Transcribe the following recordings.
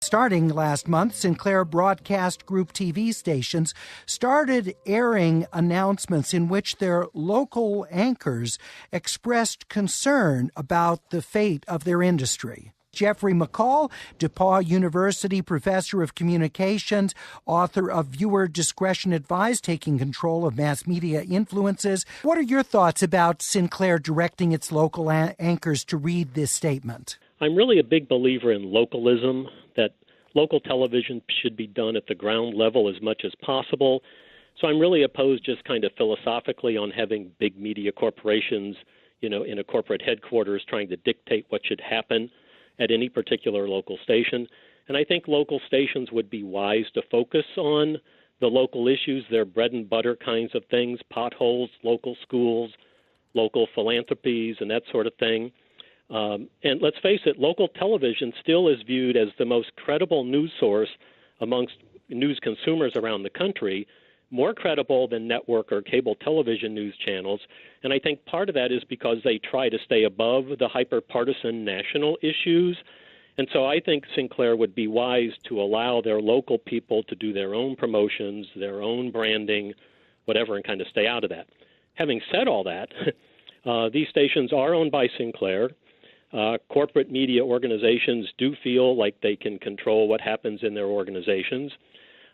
Starting last month, Sinclair Broadcast Group TV stations started airing announcements in which their local anchors expressed concern about the fate of their industry. Jeffrey McCall, DePauw University professor of communications, author of Viewer Discretion Advised, Taking Control of Mass Media Influences. What are your thoughts about Sinclair directing its local anchors to read this statement? I'm really a big believer in localism, that local television should be done at the ground level as much as possible. So I'm really opposed just kind of philosophically on having big media corporations, in a corporate headquarters trying to dictate what should happen at any particular local station. And I think local stations would be wise to focus on the local issues, their bread and butter kinds of things, potholes, local schools, local philanthropies, and that sort of thing. And let's face it, local television still is viewed as the most credible news source amongst news consumers around the country, more credible than network or cable television news channels. And I think part of that is because they try to stay above the hyper-partisan national issues. And so I think Sinclair would be wise to allow their local people to do their own promotions, their own branding, whatever, and kind of stay out of that. Having said all that, these stations are owned by Sinclair. Corporate media organizations do feel like they can control what happens in their organizations.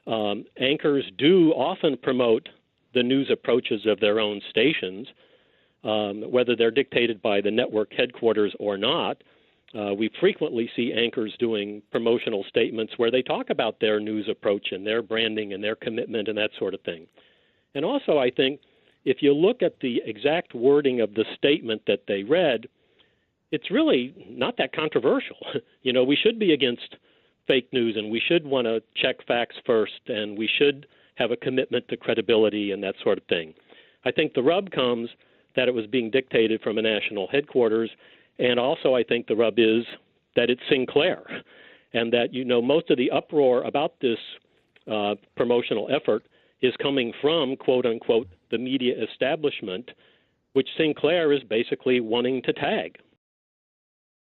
Anchors do often promote the news approaches of their own stations, whether they're dictated by the network headquarters or not. We frequently see anchors doing promotional statements where they talk about their news approach and their branding and their commitment and that sort of thing. And also, I think if you look at the exact wording of the statement that they read, it's really not that controversial. We should be against fake news, and we should want to check facts first, and we should have a commitment to credibility and that sort of thing. I think the rub comes that it was being dictated from a national headquarters, and also I think the rub is that it's Sinclair, and that, most of the uproar about this promotional effort is coming from, quote unquote, the media establishment, which Sinclair is basically wanting to tag.